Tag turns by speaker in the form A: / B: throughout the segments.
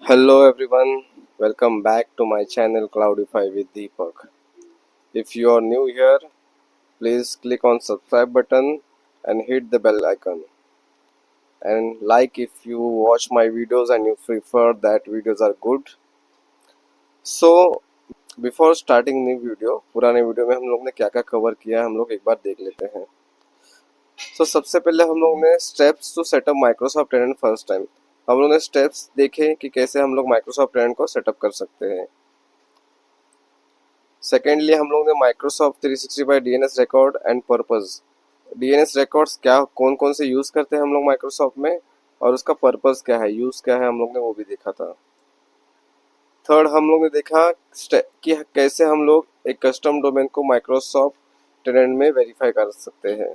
A: Hello everyone, welcome back to my channel Cloudify with Deepak. If you are new here, please click on subscribe button and hit the bell icon. And like if you watch my videos and you prefer that videos are good. So before starting new video, पुराने video में हम लोग ने क्या क्या cover किया हम लोग एक बार देख लेते हैं. तो सबसे पहले हम लोग ने steps to setup Microsoft tenant first time. हम लोग ने स्टेप्स देखे कि कैसे हम लोग माइक्रोसॉफ्ट टेनेंट को सेटअप कर सकते हैं. सेकेंडली हम लोग ने Microsoft 365 DNS record and purpose. DNS records क्या कौन कौन से यूज़ करते हैं हम लोग माइक्रोसॉफ्ट में और उसका पर्पस क्या है, यूज़ क्या है, हम लोग ने वो भी देखा था. थर्ड हम लोग ने देखा कि कैसे हम लोग एक कस्टम डोमेन को माइक्रोसॉफ्ट टेनेंट में वेरीफाई कर सकते हैं.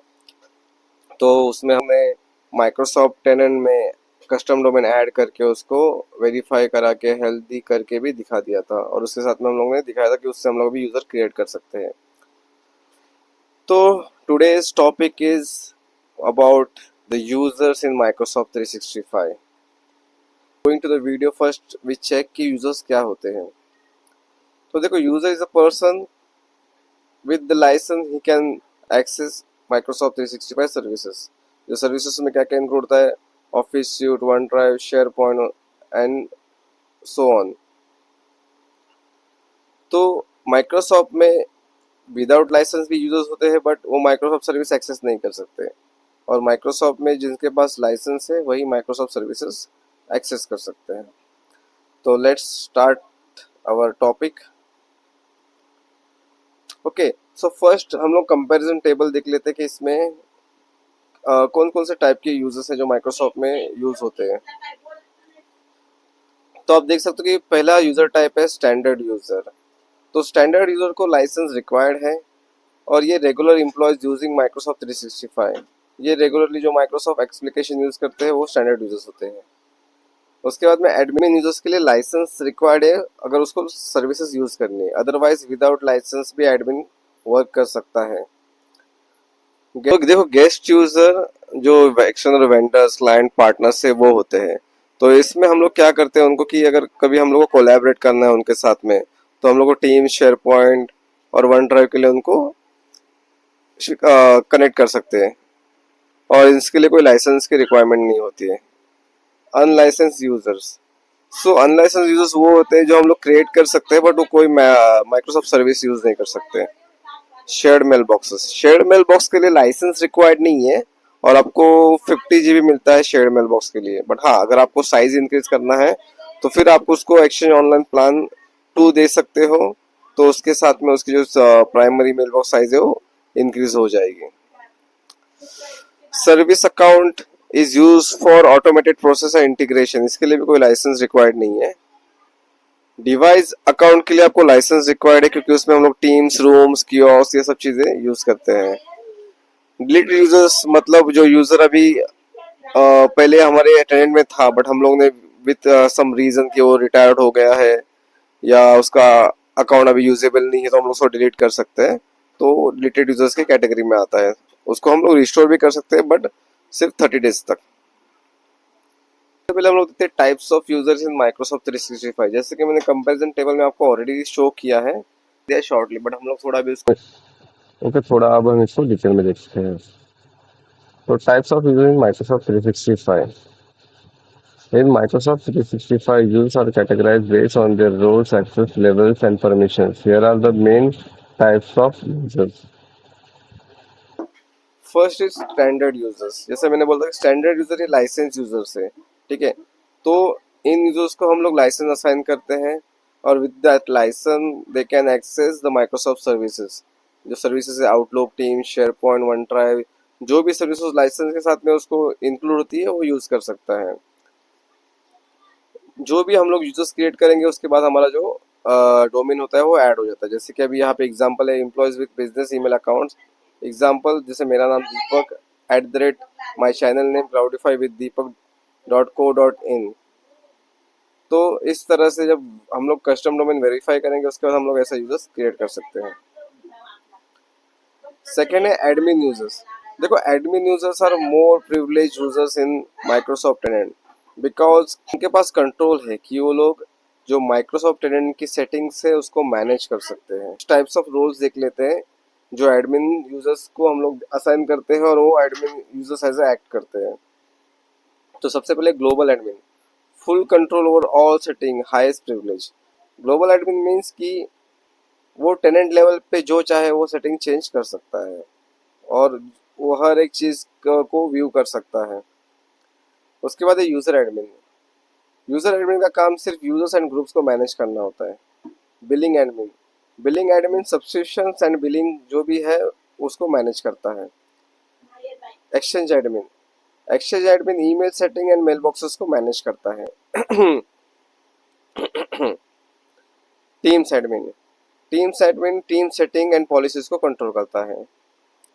A: तो उसमें हमें माइक्रोसॉफ्ट टेनेंट में कस्टम डोमेन ऐड करके उसको वेरीफाई करा के हेल्दी करके भी दिखा दिया था और उसके साथ में हम लोगों ने दिखाया था कि उससे हम लोग भी यूज़र क्रिएट कर सकते हैं. तो today's topic is about the users in Microsoft 365. Going to the video first, we check कि users क्या होते हैं. तो देखो, user is a person with the license he can access Microsoft 365 services. जो सर्विसेज में क्या क्या इंक्लूड होता है, office suit, one drive, share point and so on. तो माइक्रोसॉफ्ट में विदाउट लाइसेंस भी यूजर्स होते हैं बट वो माइक्रोसॉफ्ट सर्विस एक्सेस नहीं कर सकते. और माइक्रोसॉफ्ट में जिनके पास लाइसेंस है वही माइक्रोसॉफ्ट सर्विसेज एक्सेस कर सकते हैं. तो let's start our topic. Okay, so first हम लोग कंपैरिजन टेबल देख लेते हैं कि इसमें कौन कौन से टाइप के यूजर्स हैं जो माइक्रोसॉफ्ट में यूज होते हैं. तो आप देख सकते हो कि पहला यूजर टाइप है स्टैंडर्ड यूजर. तो स्टैंडर्ड यूजर को लाइसेंस रिक्वायर्ड है और ये रेगुलर एम्प्लॉयज यूजिंग माइक्रोसॉफ्ट 365. ये रेगुलरली जो माइक्रोसॉफ्ट एप्लीकेशन यूज करते हैं वो स्टैंडर्ड यूजर्स होते हैं. उसके बाद में एडमिन यूजर्स के लिए लाइसेंस रिक्वायर्ड है अगर उसको सर्विसेज यूज करनी है, अदरवाइज विदाउट लाइसेंस भी एडमिन वर्क कर सकता है. देखो, गेस्ट यूजर जो एक्सटर्नल वेंडर्स, क्लाइंट, पार्टनर्स से वो होते हैं. तो इसमें हम लोग क्या करते हैं उनको कि अगर कभी हम लोग को कोलैबोरेट करना है उनके साथ में तो हम लोग को टीम, शेयर पॉइंट और वन ड्राइव के लिए उनको कनेक्ट कर सकते हैं और इसके लिए कोई लाइसेंस की रिक्वायरमेंट नहीं होती है. Unlicense users. So unlicense users वो होते हैं जो हम लोग क्रिएट कर सकते हैं बट वो कोई माइक्रोसॉफ्ट सर्विस यूज नहीं कर सकते. Shared mail boxes. Shared mail box के लिए लाइसेंस रिक्वायर्ड नहीं है और आपको 50 GB मिलता है शेयर्ड मेल बॉक्स के लिए. बट हाँ, अगर आपको साइज इंक्रीज करना है तो फिर आप उसको एक्सचेंज ऑनलाइन प्लान 2 दे सकते हो. तो उसके साथ में उसकी जो प्राइमरी मेल बॉक्स साइज है वो इंक्रीज हो जाएगी. Service account is use for automated process and integration. इसके लिए भी कोई लाइसेंस रिक्वायर्ड नहीं है. डिवाइस अकाउंट के लिए आपको लाइसेंस रिक्वायर्ड है क्योंकि उसमें हम लोग टीम्स, रूम्स, कियोस्क ये सब चीजें यूज करते हैं. डिलीट यूजर्स मतलब जो यूजर अभी पहले हमारे अटेंडेंट में था बट हम लोग ने विद सम रीजन कि वो रिटायर्ड हो गया है या उसका अकाउंट अभी यूजेबल नहीं है तो हम लोग उसको डिलीट कर सकते हैं. तो डिलीटेड यूजर्स के कैटेगरी में आता है. उसको हम लोग रिस्टोर भी कर सकते हैं बट सिर्फ 30 डेज तक. पहले हम लोग देखते हैं types of users in Microsoft 365. जैसे कि मैंने कंपैरिजन टेबल में आपको ऑलरेडी शो किया है दिया शॉर्टली, बट हम लोग थोड़ा भी उसको
B: ओके, थोड़ा अब हम इसको डिटेल में देखते हैं. तो types of user in Microsoft 365. In Microsoft 365, users are categorized based on their roles, access levels, and permissions. Here are the main types of users.
A: First is standard users. जैसे मैंने बोला स्टैंडर्ड यूजर ये licence users है, ठीक है. तो इन users को हम लोग लाइसेंस असाइन करते हैं और with that licence they can access the Microsoft services. जो सर्विसेज है Outlook, team, SharePoint, OneDrive, जो भी सर्विसेज लाइसेंस के साथ में उसको इंक्लूड होती है वो यूज कर सकता है. जो भी हम लोग यूजर्स क्रिएट करेंगे उसके बाद हमारा जो डोमेन होता है वो ऐड हो जाता है. जैसे कि अभी यहाँ पे एग्जांपल है employees with business email accounts. Example जैसे मेरा नाम दीपक @माई चैनल नेम क्लाउडिफाई विद दीपक.co.in. तो इस तरह से जब हम लोग कस्टम डोमेन वेरीफाई करेंगे उसके बाद हम लोग ऐसा यूजर्स क्रिएट कर सकते हैं. सेकेंड है एडमिन यूजर्स. देखो, admin users are more privilege users in Microsoft tenant. Because उनके पास कंट्रोल है कि वो लोग जो माइक्रोसॉफ्ट टेनेंट की सेटिंग्स है उसको मैनेज कर सकते हैं। टाइप्स ऑफ रोल्स देख लेते हैं जो एडमिन यूजर्स को हम लोग असाइन करते हैं और वो एडमिन यूजर्स एज एक्ट करते हैं। तो सबसे पहले global admin, full control over all setting, highest privilege. Global admin means कि वो टेनेंट लेवल पे जो चाहे वो सेटिंग चेंज कर सकता है और वो हर एक चीज को व्यू कर सकता है। उसके बाद है यूजर एडमिन। यूजर एडमिन का काम सिर्फ यूजर्स एंड ग्रुप्स को मैनेज करना होता है। Billing admin, billing admin subscriptions and billing जो भी है उसको मैनेज करता है। Exchange admin, Exchange admin email setting and mail boxes को मैनेज करता है। Teams admin, Teams admin team setting and policies को कंट्रोल करता है।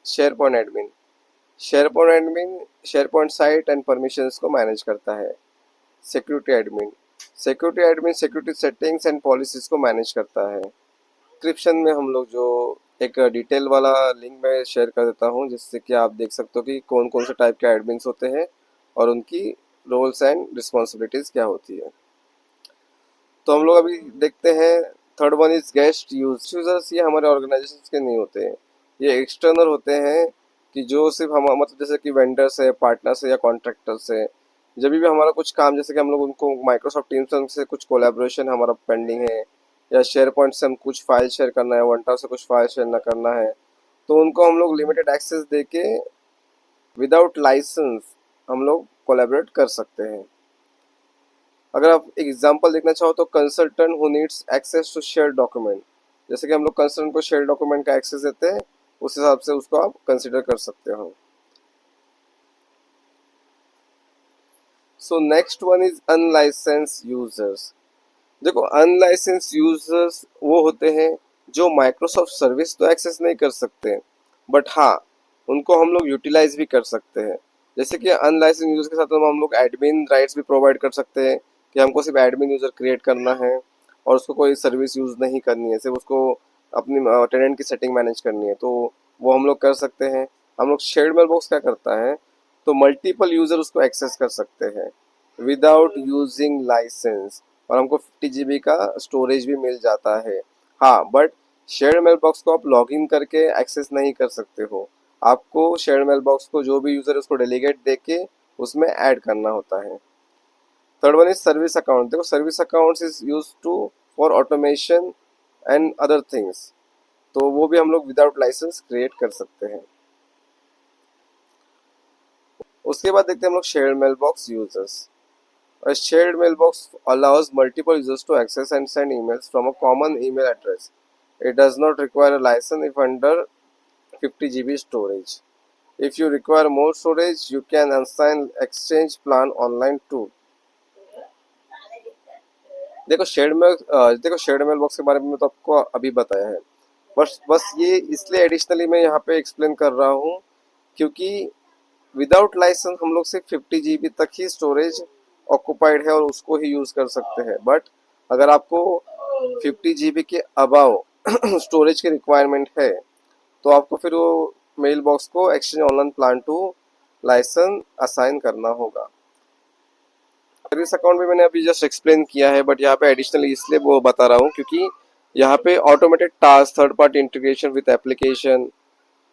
A: SharePoint admin, SharePoint admin SharePoint site and permissions को manage करता है। Security admin, security admin security settings and policies को मैनेज करता है। डिस्क्रिप्शन में हम लोग जो एक डिटेल वाला लिंक मैं शेयर कर देता हूँ जिससे कि आप देख सकते हो कि कौन कौन से टाइप के एडमिन्स होते हैं और उनकी रोल्स एंड रिस्पॉन्सिबिलिटीज क्या होती है। तो हम लोग अभी देखते हैं third one is guest users. ये हमारे ऑर्गेनाइजेशन के नहीं होते हैं, ये एक्सटर्नल होते हैं कि जो सिर्फ हम मतलब जैसे कि वेंडर्स है, पार्टनर्स है या कॉन्ट्रैक्टर्स है। जब भी हमारा कुछ काम जैसे कि हम लोग उनको माइक्रोसॉफ्ट टीम्स से कुछ कोलैबोरेशन हमारा पेंडिंग है या शेयर पॉइंट से हम कुछ फाइल शेयर करना है, वन से कुछ फाइल शेयर ना करना है, तो उनको हम लोग लिमिटेड एक्सेस देके विदाउट लाइसेंस हम लोग कोलैबोरेट कर सकते हैं। अगर आप एक एग्जांपल देखना चाहो तो consultant who needs access to share document, जैसे कि हम लोग कंसल्टेंट को शेयर डॉक्यूमेंट का एक्सेस देते हैं, उस हिसाब से उसको आप कंसिडर कर सकते हो। So next one is unlicensed users. देखो अनलाइसेंस यूजर्स वो होते हैं जो माइक्रोसॉफ्ट सर्विस तो एक्सेस नहीं कर सकते, बट हाँ उनको हम लोग यूटिलाइज भी कर सकते हैं। जैसे कि अनलाइसेंस यूजर्स के साथ हम लोग एडमिन राइट्स भी प्रोवाइड कर सकते हैं कि हमको सिर्फ एडमिन यूजर क्रिएट करना है और उसको कोई सर्विस यूज नहीं करनी है, सिर्फ उसको अपनी टेनेंट की सेटिंग मैनेज करनी है, तो वो हम लोग कर सकते हैं। हम लोग शेयर्ड मेल बॉक्स क्या करता है, तो मल्टीपल यूजर उसको एक्सेस कर सकते हैं विदाउट यूजिंग लाइसेंस और हमको 50 GB का स्टोरेज भी मिल जाता है। हाँ बट शेयर्ड मेल बॉक्स को आप लॉग इन करके एक्सेस नहीं कर सकते हो, आपको शेयर्ड मेल बॉक्स को जो भी यूजर है उसको डेलीगेट देके उसमें ऐड करना होता है। Third one is service account. देखो service account is use to for automation and other things, तो वो भी हम लोग विदाउट लाइसेंस क्रिएट कर सकते हैं। उसके बाद देखते हैं हम लोग shared mail box users. A shared mailbox allows multiple users to access and send emails from a common email address. It does not require a license if under 50 GB storage. If you require more storage, you can assign exchange plan online too. देखो shared mail box के बारे में तो आपको अभी बताया है, बस ये इसलिए एडिशनली मैं यहाँ पे एक्सप्लेन कर रहा हूँ क्योंकि विदाउट लाइसेंस हम लोग सिर्फ 50 GB तक ही स्टोरेज ऑक्युपाइड है और उसको ही यूज कर सकते हैं। बट अगर आपको 50 GB के अबाव स्टोरेज की रिक्वायरमेंट है तो आपको फिर वो मेल बॉक्स को Exchange online plan two licence assign करना होगा। सर्विस अकाउंट भी मैंने अभी जस्ट एक्सप्लेन किया है, बट यहाँ पे एडिशनली इसलिए वो बता रहा हूँ क्योंकि यहाँ पे automated task, third party integration with application,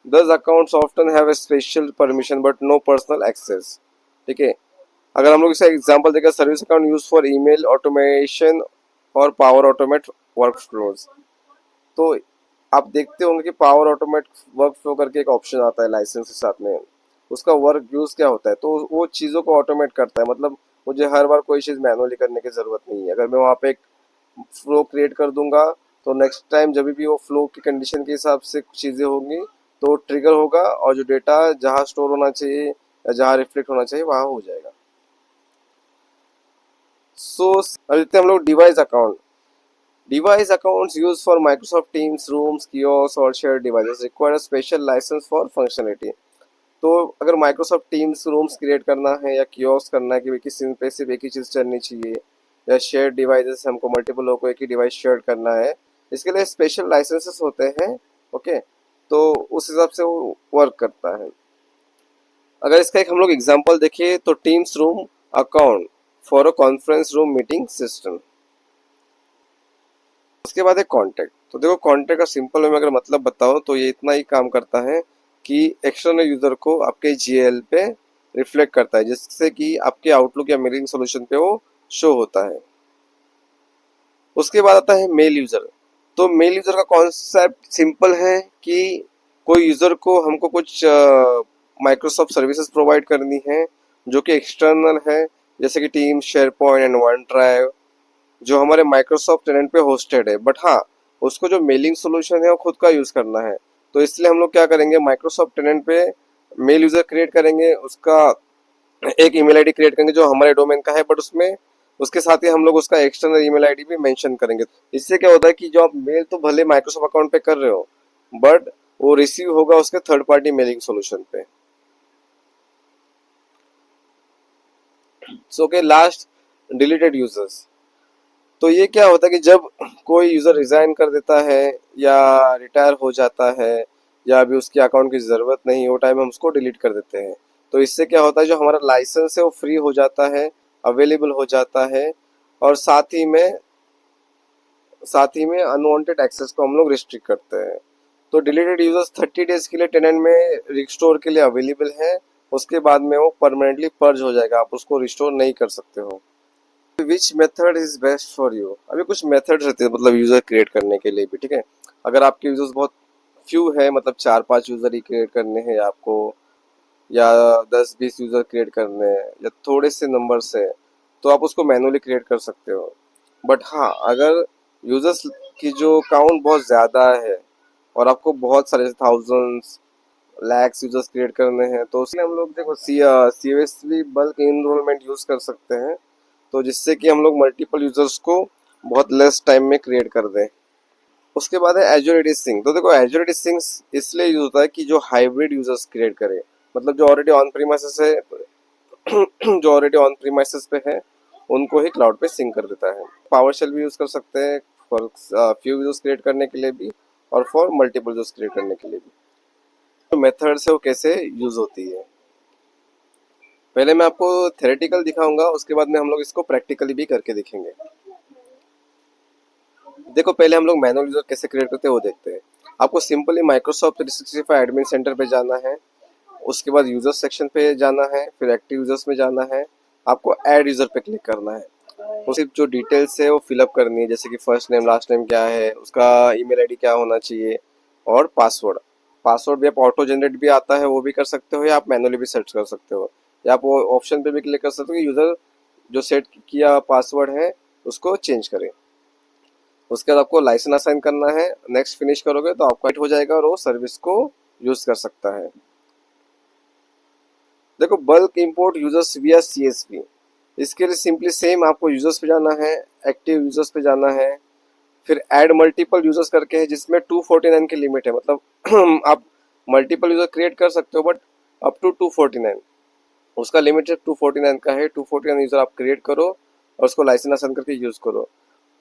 A: those accounts often have a special permission but no personal access। ठीक है, अगर हम लोग इसका एग्जांपल देखें, service account use for email automation और पावर ऑटोमेट वर्क फ्लोज, तो आप देखते होंगे कि पावर ऑटोमेट वर्क फ्लो करके एक ऑप्शन आता है लाइसेंस के साथ में। उसका वर्क यूज क्या होता है, तो वो चीज़ों को ऑटोमेट करता है, मतलब मुझे हर बार कोई चीज़ मैनुअली करने की ज़रूरत नहीं है। अगर मैं वहाँ पे एक फ्लो क्रिएट कर दूंगा तो नेक्स्ट टाइम जब भी वो फ्लो की कंडीशन के हिसाब से कुछ चीज़ें होंगी तो ट्रिगर होगा और जो डेटा जहाँ स्टोर होना चाहिए या जहाँ रिफ्लेक्ट होना चाहिए वहाँ हो जाएगा। सो अब देखते हैं हम लोग device account. Device accounts use for Microsoft Teams, rooms, kiosk और share devices require a special license for functionality. तो अगर माइक्रोसॉफ्ट टीम्स रूम्स क्रिएट करना है या कियोस्क करना है कि किसी पे सिर्फ एक ही चीज़ चलनी चाहिए, या शेयर डिवाइसेस हमको मल्टीपल लोगों को एक ही डिवाइस शेयर करना है, इसके लिए स्पेशल लाइसेंसेस होते हैं। ओके, तो उस हिसाब से वो वर्क करता है। अगर इसका एक हम लोग एग्जांपल देखें तो teams room account for a conference room meeting system. उसके बाद है कॉन्टेक्ट। तो देखो कॉन्टेक्ट का सिंपल वे में अगर मतलब बताओ तो ये इतना ही काम करता है कि एक्सटर्नल यूजर को आपके जीएल पे रिफ्लेक्ट करता है, जिससे कि आपके आउटलुक या मेलिंग सोल्यूशन पे वो शो होता है। उसके बाद आता है मेल यूजर। तो मेल यूजर का कॉन्सेप्ट सिंपल है कि कोई यूजर को हमको कुछ माइक्रोसॉफ्ट सर्विसेज प्रोवाइड करनी है जो कि एक्सटर्नल है, जैसे कि team, share point and one drive, जो हमारे माइक्रोसॉफ्ट टेनेंट पे होस्टेड है। बट हाँ, उसको जो मेलिंग सोल्यूशन है वो खुद का यूज करना है। तो इसलिए हम लोग क्या करेंगे, माइक्रोसॉफ्ट टेनेंट पे मेल यूजर क्रिएट करेंगे, उसका एक ईमेल आईडी क्रिएट करेंगे जो हमारे डोमेन का है, बट उसमें उसके साथ ही हम लोग उसका एक्सटर्नल ईमेल आईडी भी मेंशन करेंगे। इससे क्या होता है कि जो आप मेल तो भले माइक्रोसॉफ्ट अकाउंट पे कर रहे हो, बट वो रिसीव होगा उसके थर्ड पार्टी मेलिंग सोल्यूशन पे। सो के लास्ट, डिलीटेड यूजर्स। तो ये क्या होता है कि जब कोई यूजर रिजाइन कर देता है या रिटायर हो जाता है या अभी उसके अकाउंट की जरूरत नहीं, वो टाइम हम उसको डिलीट कर देते हैं। तो इससे क्या होता है, जो हमारा लाइसेंस है वो फ्री हो जाता है, अवेलेबल हो जाता है, और साथ ही में अनवांटेड एक्सेस को हम लोग रिस्ट्रिक्ट करते हैं। तो डिलीटेड यूजर्स 30 डेज के लिए टेनेंट में रिस्टोर के लिए अवेलेबल है। उसके बाद में वो परमानेंटली पर्ज हो जाएगा, आप उसको रिस्टोर नहीं कर सकते हो। Which method is best for you. अभी कुछ मेथड्स रहते हैं मतलब यूजर क्रिएट करने के लिए भी, ठीक है। अगर आपके यूजर्स बहुत फ्यू है, मतलब 4-5 यूजर ही क्रिएट करने हैं आपको, या 10-20 यूजर क्रिएट करने हैं, या थोड़े से नंबर से, तो आप उसको मैनुअली क्रिएट कर सकते हो। बट हाँ, अगर यूजर्स की जो काउंट बहुत ज़्यादा है और आपको बहुत सारे थाउजेंड्स, लैक्स यूजर्स क्रिएट करने हैं, तो उसमें हम लोग देखो सीओएसवी बल्क इनरोलमेंट यूज कर सकते हैं, तो जिससे कि हम लोग मल्टीपल यूजर्स को बहुत लेस टाइम में क्रिएट कर दें। उसके बाद है एजुर एडिसिंग। तो देखो एजुर एडिसिंग इसलिए यूज होता है कि जो हाइब्रिड यूजर्स क्रिएट करे, मतलब जो ऑलरेडी ऑन प्रीमाइसेस है जो ऑलरेडी ऑन प्रीमाइसेस पे है उनको ही क्लाउड पे सिंक कर देता है। पावर शेल भी यूज कर सकते हैं फॉर फ्यू यूजर्स क्रिएट करने के लिए भी, और फॉर मल्टीपल यूजर्स क्रिएट करने के लिए भी। तो मेथड से वो कैसे यूज होती है, पहले मैं आपको थ्योरेटिकल दिखाऊंगा, उसके बाद में हम लोग इसको प्रैक्टिकली भी करके देखेंगे। देखो पहले हम लोग मैनुअल यूजर कैसे क्रिएट करते हैं वो देखते हैं। आपको सिंपली माइक्रोसॉफ्ट 365 एडमिन सेंटर पे जाना है, उसके बाद यूजर सेक्शन पे जाना है, फिर एक्टिव यूजर्स में जाना है, आपको ऐड यूजर पे क्लिक करना है। वो सिर्फ जो डिटेल्स है वो फिलअप करनी है, जैसे कि फर्स्ट नेम लास्ट नेम क्या है, उसका ईमेल आईडी क्या होना चाहिए, और पासवर्ड। पासवर्ड भी आप ऑटो जनरेट भी आता है वो भी कर सकते हो, या आप मैनुअली भी सर्च कर सकते हो, या आप वो ऑप्शन पे भी क्लिक कर सकते हो कि यूजर जो सेट किया पासवर्ड है उसको चेंज करें। उसके बाद आपको लाइसेंस असाइन करना है, नेक्स्ट फिनिश करोगे तो आपका हो जाएगा और वो सर्विस को यूज कर सकता है। देखो बल्क इंपोर्ट यूजर्स विया सीएसवी, इसके लिए सिंपली सेम आपको यूजर्स पे जाना है, एक्टिव यूजर्स पे जाना है, फिर ऐड मल्टीपल यूजर्स करके है जिसमें 249 की लिमिट है, मतलब आप मल्टीपल यूजर क्रिएट कर सकते हो बट अप टू 249, उसका लिमिट है 249 का है। 249 यूजर आप क्रिएट करो और उसको लाइसेंस असाइन करके यूज करो।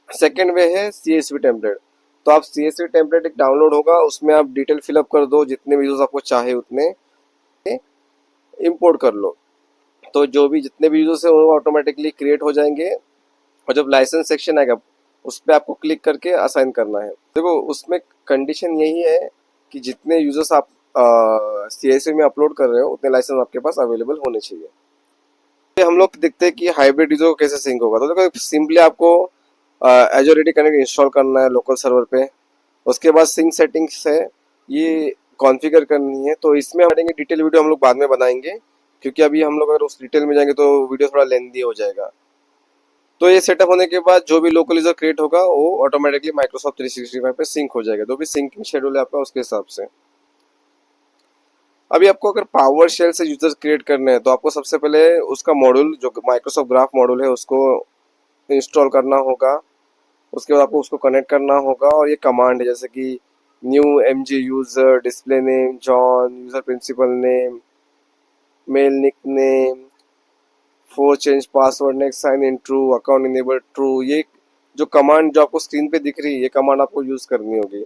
A: सेकेंड वे है सीएसवी टेम्पलेट। तो आप सीएसवी टेम्पलेट एक डाउनलोड होगा, उसमें आप डिटेल फिलअप कर दो, जितने भी यूजर्स आपको चाहे उतने इंपोर्ट कर लो, तो जो भी जितने भी यूजर्स है वो ऑटोमेटिकली क्रिएट हो जाएंगे। और जब लाइसेंस सेक्शन आएगा उस पर आपको क्लिक करके असाइन करना है। देखो उसमें कंडीशन यही है कि जितने यूजर्स आप सीएसवी में अपलोड कर रहे हो उतने लाइसेंस आपके पास अवेलेबल होने चाहिए। हम लोग देखते हैं कि हाइब्रिड यूजर को कैसे सिंक होगा। तो देखो सिंपली आपको एजर रेडी कनेक्ट इंस्टॉल करना है लोकल सर्वर पे। उसके बाद सिंक सेटिंग्स है, ये कॉन्फ़िगर करनी है। तो इसमें हमारे डिटेल वीडियो हम लोग बाद में बनाएंगे, क्योंकि अभी हम लोग अगर उस डिटेल में जाएंगे तो वीडियो थोड़ा लेंदी हो जाएगा। तो ये सेटअप होने के बाद जो भी लोकल यूजर क्रिएट होगा वो ऑटोमेटिकली माइक्रोसॉफ्ट 365 पे सिंक हो जाएगा, जो भी सिंकिंग शेड्यूल है आपका उसके हिसाब से। अभी आपको अगर पावर शेल से यूजर क्रिएट करने हैं तो आपको सबसे पहले उसका मॉड्यूल जो माइक्रोसॉफ्ट ग्राफ मॉड्यूल है उसको इंस्टॉल करना होगा। उसके बाद आपको उसको कनेक्ट करना होगा, और ये कमांड है जैसे कि new MG user, display name John, user principal name, mail nick name, force change password, next sign in true, account enable true. ये जो कमांड जो आपको स्क्रीन पे दिख रही है ये कमांड आपको यूज करनी होगी।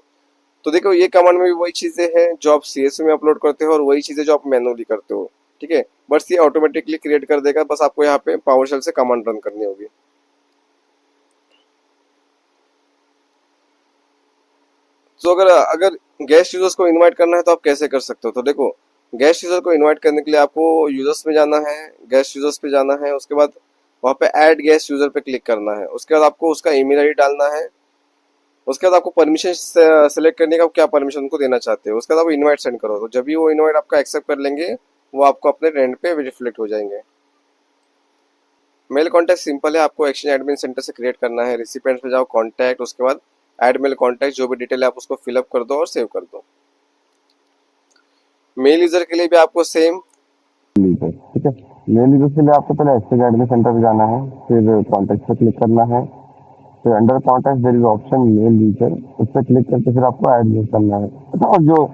A: तो देखो ये कमांड में भी वही चीजें हैं जो आप सीएसवी में अपलोड करते हो और वही चीजें जो आप मैनुअली करते हो। ठीक है, बस ये ऑटोमेटिकली क्रिएट कर देगा, बस आपको यहाँ पे पावर शेल से कमांड रन करनी होगी। तो अगर अगर गेस्ट यूजर्स को इनवाइट करना है तो आप कैसे कर सकते हो? तो देखो, गेस्ट यूजर को इनवाइट करने के लिए आपको यूजर्स में जाना है, गेस्ट यूजर्स पे जाना है, उसके बाद वहाँ पे ऐड गेस्ट यूजर पे क्लिक करना है, उसके बाद आपको उसका ईमेल आईडी डालना है, उसके बाद आपको परमिशन सेलेक्ट करने का, क्या परमिशन उनको देना चाहते हो, उसके बाद आप इनवाइट सेंड करो, तो जब भी वो इनवाइट आपका एक्सेप्ट कर लेंगे वो आपको अपने रेंट पे रिफ्लेक्ट हो जाएंगे। मेल कॉन्टैक्ट सिंपल है, आपको एक्सचेंज एडमिन सेंटर से क्रिएट करना है। रिसिपेंट पे जाओ, कॉन्टैक्ट, उसके बाद ऐड मेल कॉन्टैक्ट, जो भी डिटेल है आप उसको फिलअप कर दो और सेव कर दो। मेल यूजर के लिए भी आपको सेम,
B: लीजिए, ठीक है। मेल यूजर के लिए आपको पहले एक्सचेंज एडमिन सेंटर पे जाना है, फिर कॉन्टैक्ट पे क्लिक करना है, फिर under contact there is option mail user, उस पर क्लिक करके फिर आपको ऐड यूज करना है। और जो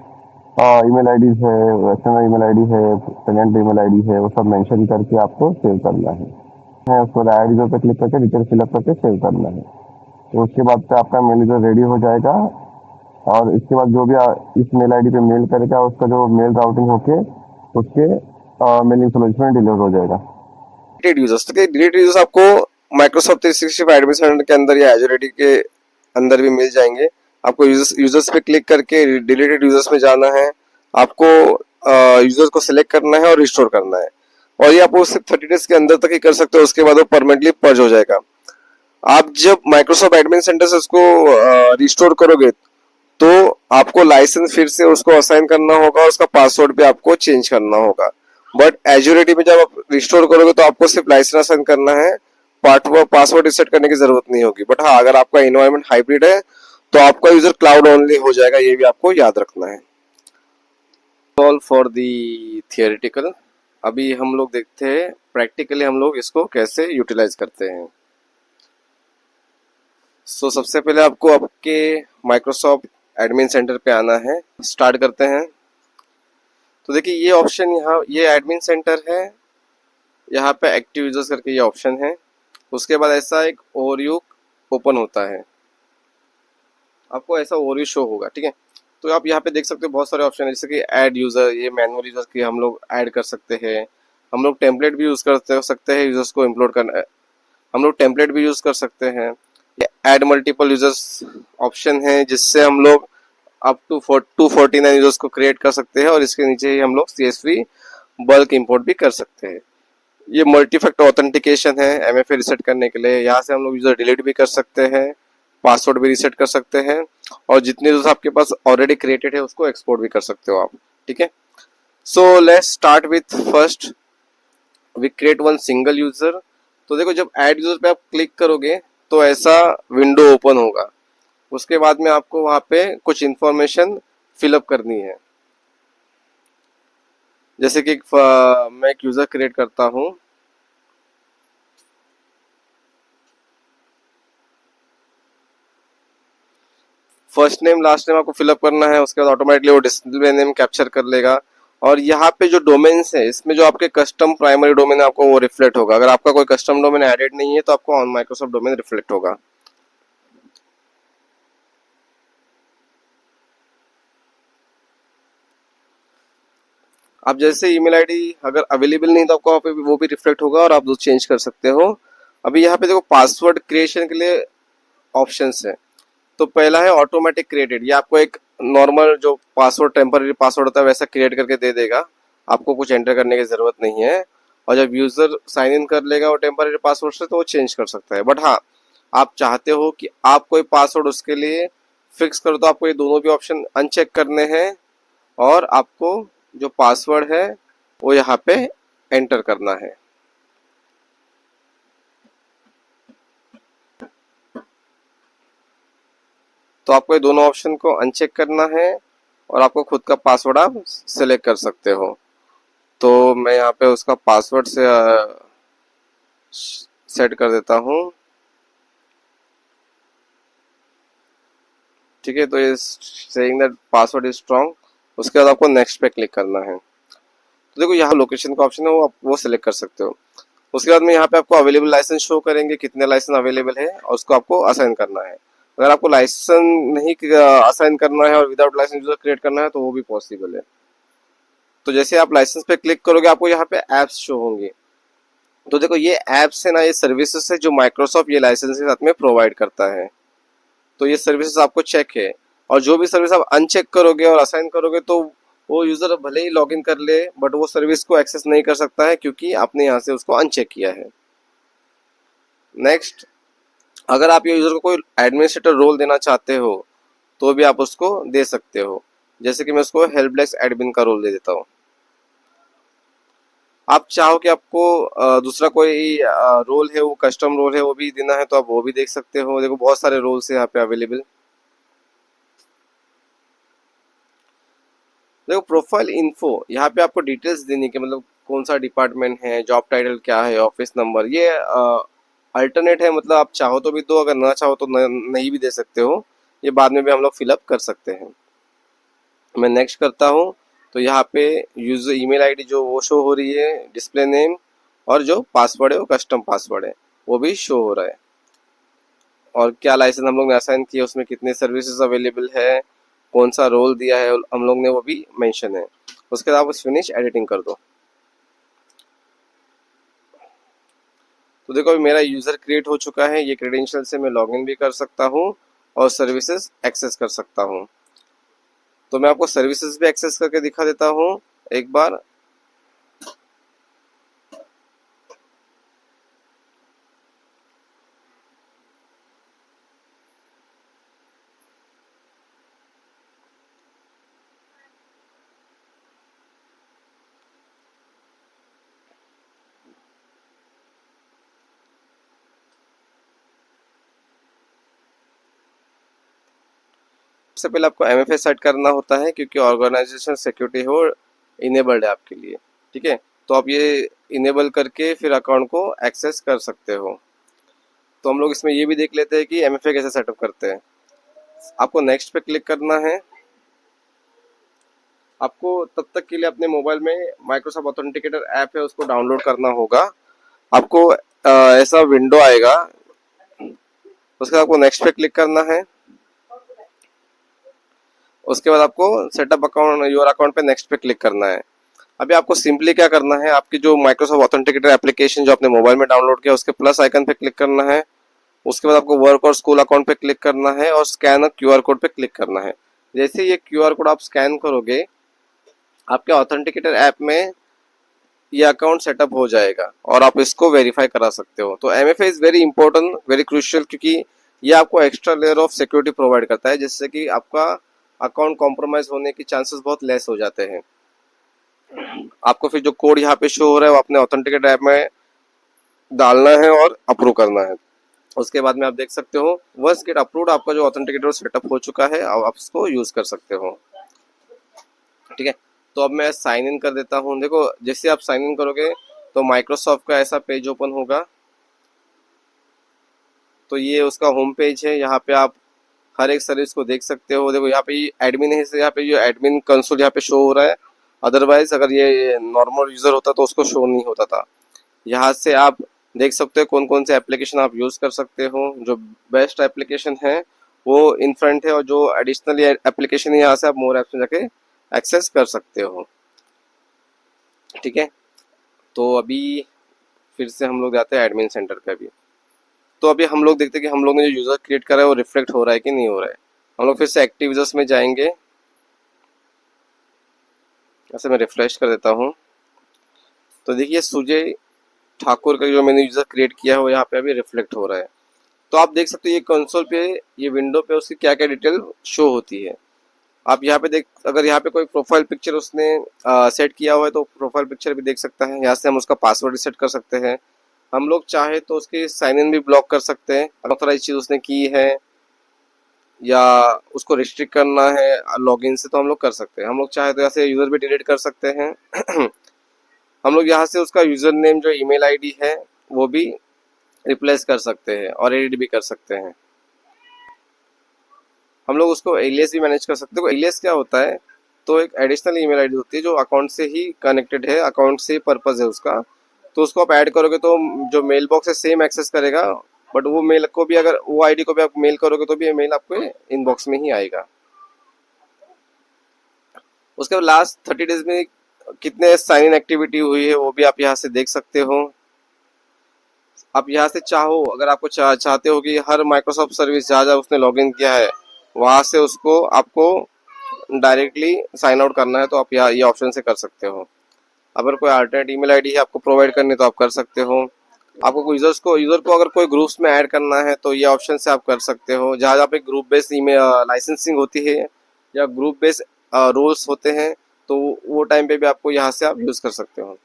B: ईमेल आईडीज है, एक्सटर्नल ईमेल आईडी है, पेमेंट ईमेल आईडी है, वो सब मेंशन करके आपको सेव करना है। उसके बाद ऐड यूजर पे क्लिक करके डिटेल फिलअप करके सेव करना है। तो उसके बाद से आपका मेल यूजर रेडी हो जाएगा, और इसके बाद जो भी इस मेल आईडी पे मेल करेगा उसका जो मेल राउटिंग होके उसके मेल इंफॉर्मेशन डिलीवर हो जाएगा।
A: डिलीटेड यूजर्स, तो डिलीटेड यूजर्स आपको माइक्रोसॉफ्ट 365 एडमिन सेंटर के अंदर या एजुर आईडी के अंदर भी मिल जाएंगे। आपको यूजर्स पे क्लिक करके डिलीटेड यूजर्स में जाना है, आपको यूजर्स को सिलेक्ट करना है और रिस्टोर करना है, और ये आपको सिर्फ 30 डेज के अंदर तक ही कर सकते हो, उसके बाद वो परमानेंटली पर्ज हो जाएगा। आप जब माइक्रोसॉफ्ट एडमिन सेंटर से उसको रिस्टोर करोगे तो आपको लाइसेंस फिर से उसको असाइन करना होगा, उसका पासवर्ड भी आपको चेंज करना होगा। बट एज्योरिटी में जब आप रिस्टोर करोगे तो आपको सिर्फ लाइसेंस असाइन करना है, पासवर्ड रिसेट करने की जरूरत नहीं होगी। बट हाँ, अगर आपका इन्वायरमेंट हाइब्रिड है तो आपका यूजर क्लाउड ओनली हो जाएगा, ये भी आपको याद रखना है। All for the theoretical. अभी हम लोग देखते हैं प्रैक्टिकली हम लोग इसको कैसे यूटिलाइज करते हैं। सबसे पहले आपको आपके माइक्रोसॉफ्ट एडमिन सेंटर पे आना है। स्टार्ट करते हैं। तो देखिए ये ऑप्शन, यहाँ ये एडमिन सेंटर है, यहाँ पे एक्टिव यूजर्स करके ये ऑप्शन है। उसके बाद ऐसा एक ओवरव्यू ओपन होता है, आपको ऐसा ओवरव्यू शो होगा, ठीक है। तो आप यहाँ पे देख सकते हो बहुत सारे ऑप्शन है, जैसे कि ऐड यूजर, ये मैनुअल यूजर की हम लोग ऐड कर सकते हैं, हम लोग टेम्पलेट भी यूज कर सकते हैं यूजर्स को इम्पोर्ट करना है, हम लोग टेम्पलेट भी यूज कर सकते हैं। ऐड मल्टीपल यूजर्स ऑप्शन है, जिससे हम लोग अप टू 249 यूजर्स को क्रिएट कर सकते हैं, और इसके नीचे ही हम लोग CSV बल्क इंपोर्ट भी कर सकते हैं। ये मल्टी फैक्टर ऑथेंटिकेशन है MFA रिसेट करने के लिए, यहाँ से हम लोग यूजर डिलीट भी कर सकते हैं, पासवर्ड भी रिसेट कर सकते हैं, और जितने यूजर्स आपके पास ऑलरेडी क्रिएटेड है उसको एक्सपोर्ट भी कर सकते हो आप, ठीक है। So let's start with first, we create one single user. तो देखो, जब ऐड यूजर पे आप क्लिक करोगे तो ऐसा विंडो ओपन होगा। उसके बाद में आपको वहाँ पे कुछ इंफॉर्मेशन फिलअप करनी है, जैसे कि मैं एक यूजर क्रिएट करता हूँ। फर्स्ट नेम लास्ट नेम आपको फिलअप करना है, उसके बाद ऑटोमेटिकली वो डिस्प्ले नेम कैप्चर कर लेगा, और यहाँ पे जो डोमेन्स है इसमें जो आपके कस्टम प्राइमरी डोमेन है आपको वो रिफ्लेक्ट होगा। अगर आपका कोई कस्टम डोमेन एडेड नहीं है तो आपको ऑन माइक्रोसॉफ्ट डोमेन रिफ्लेक्ट होगा। आप जैसे ईमेल आईडी अगर अवेलेबल नहीं तो आपको वहाँ पे वो भी रिफ्लेक्ट होगा और आप वो चेंज कर सकते हो। अभी यहाँ पे देखो पासवर्ड क्रिएशन के लिए ऑप्शंस है। तो पहला है ऑटोमेटिक क्रिएटेड, ये आपको एक नॉर्मल जो पासवर्ड, टेम्पररी पासवर्ड होता है वैसा क्रिएट करके दे देगा, आपको कुछ एंटर करने की ज़रूरत नहीं है। और जब यूज़र साइन इन कर लेगा वो टेम्पररी पासवर्ड से तो वो चेंज कर सकता है। बट हाँ, आप चाहते हो कि आप कोई पासवर्ड उसके लिए फिक्स करो तो आपको ये दोनों भी ऑप्शन अनचेक करने हैं, और आपको जो पासवर्ड है वो यहाँ पे एंटर करना है। तो आपको ये दोनों ऑप्शन को अनचेक करना है, और आपको खुद का पासवर्ड आप सेलेक्ट कर सकते हो। तो मैं यहाँ पे उसका पासवर्ड से सेट कर देता हूँ, ठीक है। तो ये saying that password is strong. उसके बाद आपको नेक्स्ट पे क्लिक करना है। तो देखो यहाँ लोकेशन का ऑप्शन है, वो आप वो सिलेक्ट कर सकते हो। उसके बाद में यहाँ पे आपको अवेलेबल लाइसेंस शो करेंगे, कितने लाइसेंस अवेलेबल है, और उसको आपको असाइन करना है। अगर आपको लाइसेंस नहीं असाइन करना है और विदाउट लाइसेंस यूजर क्रिएट करना है तो वो भी पॉसिबल है। तो जैसे आप लाइसेंस पे क्लिक करोगे आपको यहाँ पे ऐप्स शो होंगे। तो देखो ये ऐप्स है ना, ये सर्विसेज है जो माइक्रोसॉफ्ट ये लाइसेंस के साथ में प्रोवाइड करता है। तो ये सर्विसेज आपको चेक है, और जो भी सर्विस आप अनचेक करोगे और असाइन करोगे तो वो यूज़र भले ही लॉगिन कर ले बट वो सर्विस को एक्सेस नहीं कर सकता है, क्योंकि आपने यहाँ से उसको अनचेक किया है। नेक्स्ट, अगर आप ये यूज़र को कोई एडमिनिस्ट्रेटर रोल देना चाहते हो तो भी आप उसको दे सकते हो। जैसे कि मैं उसको हेल्प डेस्क एडमिन का रोल दे देता हूँ। आप चाहो कि आपको दूसरा कोई रोल है, वो कस्टम रोल है, वो भी देना है तो आप वो भी देख सकते हो। देखो बहुत सारे रोल्स हैं यहाँ पे अवेलेबल। देखो प्रोफाइल इन्फो, यहाँ पे आपको डिटेल्स देनी कि मतलब कौन सा डिपार्टमेंट है, जॉब टाइटल क्या है, ऑफिस नंबर। ये अल्टरनेट है, मतलब आप चाहो तो भी दो, अगर ना चाहो तो नहीं भी दे सकते हो। ये बाद में भी हम लोग फिलअप कर सकते हैं। मैं नेक्स्ट करता हूँ तो यहाँ पे यूजर ईमेल आईडी जो वो शो हो रही है, डिस्प्ले नेम, और जो पासवर्ड है वो कस्टम पासवर्ड है वो भी शो हो रहा है। और क्या लाइसेंस हम लोग ने असाइन किया, उसमें कितने सर्विसेज अवेलेबल है, कौन सा रोल दिया है हम लोग ने, वो भी मेंशन है। उसके बाद आप फिनिश एडिटिंग कर दो। तो देखो अभी मेरा यूज़र क्रिएट हो चुका है। ये क्रेडेंशियल से मैं लॉगिन भी कर सकता हूँ और सर्विसेज एक्सेस कर सकता हूँ। तो मैं आपको सर्विसेज भी एक्सेस करके दिखा देता हूँ एक बार। सबसे पहले आपको MFA सेट करना होता है, क्योंकि ऑर्गेनाइजेशन सिक्योरिटी हो इनेबल्ड है आपके लिए। ठीक है, तो आप ये इनेबल करके फिर अकाउंट को एक्सेस कर सकते हो। तो हम लोग इसमें ये भी देख लेते हैं कि MFA कैसे सेटअप करते हैं। आपको नेक्स्ट पे क्लिक करना है। आपको तब तक के लिए अपने मोबाइल में माइक्रोसॉफ्ट ऑथेंटिकेटर ऐप है उसको डाउनलोड करना होगा। आपको ऐसा विंडो आएगा, उसके बाद आपको नेक्स्ट पे क्लिक करना है। उसके बाद आपको सेटअप अकाउंट योर अकाउंट पे नेक्स्ट पे क्लिक करना है। अभी आपको सिंपली क्या करना है, आपकी जो माइक्रोसॉफ्ट ऑथेंटिकेटर एप्लीकेशन जो आपने मोबाइल में डाउनलोड किया उसके प्लस आइकन पे क्लिक करना है। उसके बाद आपको वर्क और स्कूल अकाउंट पे क्लिक करना है और स्कैन QR कोड पे क्लिक करना है। जैसे ये QR कोड आप स्कैन करोगे आपके ऑथेंटिकेटर ऐप में ये अकाउंट सेटअप हो जाएगा और आप इसको वेरीफाई करा सकते हो। तो MFA is very important, very crucial, क्योंकि ये आपको extra layer of security provide करता है, जिससे कि आपका अकाउंट कॉम्प्रोमाइज होने के चांसेस बहुत लेस हो जाते हैं। आपको फिर जो कोड यहाँ पे शो हो रहा है वो अपने ऑथेंटिकेटर ऐप में डालना है और अप्रूव करना है। उसके बाद में आप देख सकते हो वंस गेट अप्रूव्ड, आपका जो ऑथेंटिकेटर सेटअप हो चुका है, अब आप इसको यूज कर सकते हो। ठीक है, तो अब मैं साइन इन कर देता हूँ। देखो जैसे आप साइन इन करोगे तो माइक्रोसॉफ्ट का ऐसा पेज ओपन होगा। तो ये उसका होम पेज है, यहाँ पे आप हर एक सर्विस को देख सकते हो। देखो यहाँ पे एडमिन है, यहाँ पे जो एडमिन कंसोल यहाँ पे शो हो रहा है। अदरवाइज अगर ये नॉर्मल यूजर होता तो उसको शो नहीं होता था। यहाँ से आप देख सकते हो कौन कौन से एप्लीकेशन आप यूज़ कर सकते हो। जो बेस्ट एप्लीकेशन है वो इन फ्रंट है, और जो एडिशनली एप्लीकेशन है यहाँ से आप मोर ऐप्स में जाके एक्सेस कर सकते हो। ठीक है, तो अभी फिर से हम लोग जाते हैं एडमिन सेंटर पे अभी। तो अभी हम लोग देखते हैं कि हम लोग ने जो यूज़र क्रिएट करा है वो रिफ्लेक्ट हो रहा है कि नहीं हो रहा है। हम लोग फिर से एक्टिव यूजर्स में जाएंगे। ऐसे मैं रिफ्रेश कर देता हूँ। तो देखिए सुजय ठाकुर का जो मैंने यूज़र क्रिएट किया है वो यहाँ पे अभी रिफ्लेक्ट हो रहा है। तो आप देख सकते हो ये कंसोल पे, ये विंडो पे उसकी क्या क्या डिटेल शो होती है। आप यहाँ पे देख, अगर यहाँ पे कोई प्रोफाइल पिक्चर उसने सेट किया हुआ है तो प्रोफाइल पिक्चर भी देख सकता है। यहाँ से हम उसका पासवर्ड रिसेट कर सकते हैं। हम लोग चाहे तो उसके साइन इन भी ब्लॉक कर सकते हैं, अनऑथराइज चीज़ उसने की है या उसको रिस्ट्रिक्ट करना है लॉगिन से तो हम लोग कर सकते हैं। हम लोग चाहे तो यहाँ से यूज़र भी डिलीट कर सकते हैं। हम लोग यहाँ से उसका यूज़र नेम जो ईमेल आईडी है वो भी रिप्लेस कर सकते हैं और एडिट भी कर सकते हैं। हम लोग उसको एलियास भी मैनेज कर सकते हैं। एलियास क्या होता है, तो एक एडिशनल ईमेल आईडी होती है जो अकाउंट से ही कनेक्टेड है, अकाउंट से पर्पस है उसका। तो उसको आप ऐड करोगे तो जो मेल बॉक्स है सेम एक्सेस करेगा, बट वो मेल को भी, अगर वो आईडी को भी आप मेल करोगे तो भी मेल आपको इनबॉक्स में ही आएगा। उसके बाद लास्ट 30 डेज में कितने साइन इन एक्टिविटी हुई है वो भी आप यहाँ से देख सकते हो। आप यहाँ से चाहो, अगर आपको चाहते हो कि हर माइक्रोसॉफ्ट सर्विस जहाँ जहाँ उसने लॉगिन किया है वहाँ से उसको आपको डायरेक्टली साइन आउट करना है तो आप यहाँ ये ऑप्शन से कर सकते हो। अगर कोई अल्टरनेट ईमेल आईडी है आपको प्रोवाइड करनी तो आप कर सकते हो। आपको यूजर को अगर कोई ग्रुप्स में ऐड करना है तो ये ऑप्शन से आप कर सकते हो। जहाँ जहाँ पे ग्रुप बेस्ड ईमेल लाइसेंसिंग होती है या ग्रुप बेस्ड रोल्स होते हैं तो वो टाइम पे भी आपको यहाँ से आप यूज़ कर सकते हो।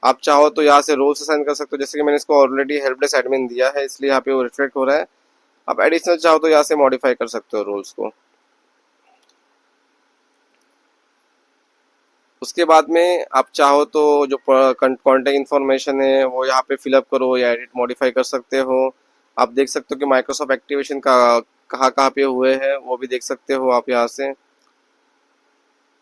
A: आप चाहो तो यहाँ से रोल्स असाइन कर सकते हो, जैसे कि मैंने इसको ऑलरेडी हेल्प डेस्क एडमिन दिया है इसलिए यहाँ पे वो रिफ्लेक्ट हो रहा है। आप एडिशनल चाहो तो यहाँ से मॉडिफाई कर सकते हो रोल्स को। उसके बाद में आप चाहो तो जो कॉन्टेक्ट इन्फॉर्मेशन है वो यहाँ पे फिलअप करो या एडिट मॉडिफाई कर सकते हो। आप देख सकते हो कि माइक्रोसॉफ्ट एक्टिवेशन का कहाँ कहाँ पे हुए हैं वो भी देख सकते हो आप यहाँ से।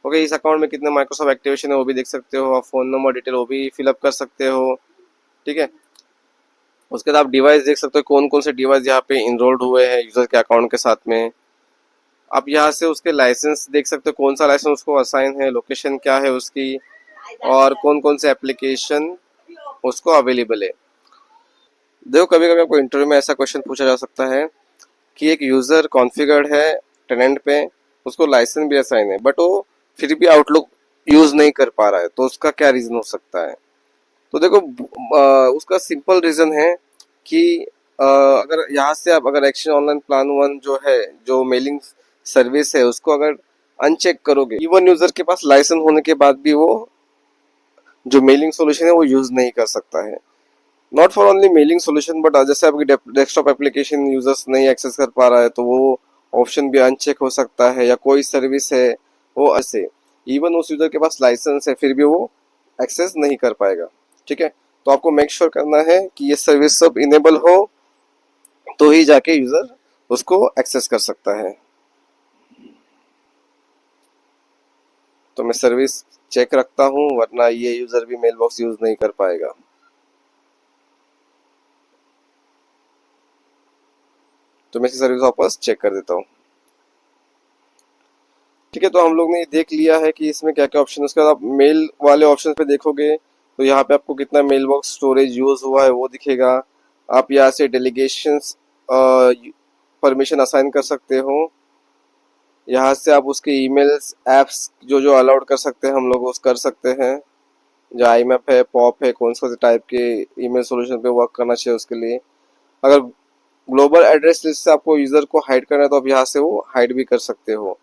A: ओके, इस अकाउंट में कितने माइक्रोसॉफ्ट एक्टिवेशन है वो भी देख सकते हो। आप फ़ोन नंबर डिटेल वो भी फिलअप कर सकते हो। ठीक है, उसके बाद आप डिवाइस देख सकते हो कौन कौन से डिवाइस यहाँ पे इनरोल्ड हुए हैं यूज़र के अकाउंट के साथ में। आप यहाँ से उसके लाइसेंस देख सकते हो, कौन सा लाइसेंस उसको असाइन है, लोकेशन क्या है उसकी, और कौन कौन से एप्लीकेशन उसको अवेलेबल है। देखो कभी कभी आपको इंटरव्यू में ऐसा क्वेश्चन पूछा जा सकता है कि एक यूज़र कॉन्फ़िगर्ड है टेनेंट पे, उसको लाइसेंस भी असाइन है बट वो फिर भी आउटलुक यूज़ नहीं कर पा रहा है, तो उसका क्या रीज़न हो सकता है। तो देखो उसका सिंपल रीज़न है कि अगर यहाँ से आप अगर एक्शन ऑनलाइन प्लान वन जो है, जो मेलिंग सर्विस है, उसको अगर अनचेक करोगे, इवन यूज़र के पास लाइसेंस होने के बाद भी वो जो मेलिंग सोल्यूशन है वो यूज़ नहीं कर सकता है। Not for only mailing solution but जैसे आपकी डेस्कटॉप एप्लीकेशन यूजर्स नहीं एक्सेस कर पा रहा है तो वो ऑप्शन भी अनचेक हो सकता है, या कोई सर्विस है वो ऐसे इवन उस यूजर के पास लाइसेंस है फिर भी वो एक्सेस नहीं कर पाएगा। ठीक है, तो आपको मेक श्योर करना है कि ये सर्विस सब इनेबल हो तो ही जाके यूजर उसको एक्सेस कर सकता है। तो मैं सर्विस चेक रखता हूँ वरना ये यूजर भी मेल बॉक्स यूज नहीं कर पाएगा। तो मैं इसी सर्विस वापस चेक कर देता हूँ। ठीक है, तो हम लोग ने देख लिया है कि इसमें क्या क्या ऑप्शन है। उसके बाद आप मेल वाले ऑप्शन पे देखोगे तो यहाँ पे आपको कितना मेल बॉक्स स्टोरेज यूज हुआ है वो दिखेगा। आप यहाँ से डेलीगेशंस परमिशन असाइन कर सकते हो। यहाँ से आप उसके ईमेल्स एप्स जो जो अलाउड कर सकते हैं हम लोग उस कर सकते हैं। जो आई मैप है, पॉप है, कौन से टाइप के ईमेल सोल्यूशन पे वर्क करना चाहिए उसके लिए। अगर ग्लोबल एड्रेस लिस्ट से आपको यूज़र को हाइड करना है तो आप यहाँ से वो हाइड भी कर सकते हो।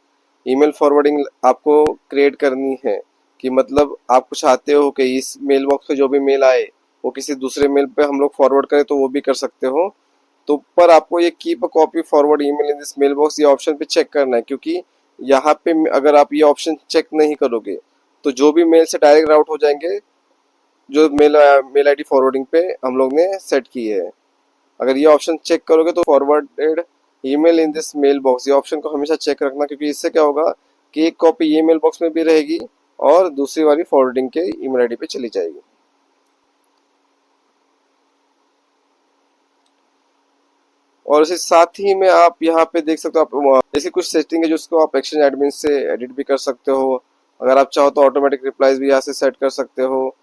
A: ईमेल फॉरवर्डिंग आपको क्रिएट करनी है कि मतलब आप चाहते हो कि इस मेल बॉक्स पे जो भी मेल आए वो किसी दूसरे मेल पे हम लोग फॉरवर्ड करें तो वो भी कर सकते हो। तो पर आपको ये keep a copy forward email in this mail box ये ऑप्शन पे चेक करना है, क्योंकि यहाँ पे अगर आप ये ऑप्शन चेक नहीं करोगे तो जो भी मेल से डायरेक्ट राउट हो जाएंगे जो मेल आईडी फॉरवर्डिंग पे हम लोग ने सेट की है। अगर ये ऑप्शन चेक करोगे तो forwarded email in this mail box ये ऑप्शन को हमेशा चेक रखना, क्योंकि इससे क्या होगा कि एक कॉपी ये मेल बॉक्स में भी रहेगी और दूसरी वाली फॉरवर्डिंग के ईमेल आईडी पे चली जाएगी। और इसी साथ ही में आप यहाँ पे देख सकते हो आप ऐसी कुछ सेटिंग है जिसको आप एक्शन एडमिन से एडिट भी कर सकते हो। अगर आप चाहो तो ऑटोमेटिक रिप्लाईज भी यहाँ से सेट कर सकते हो।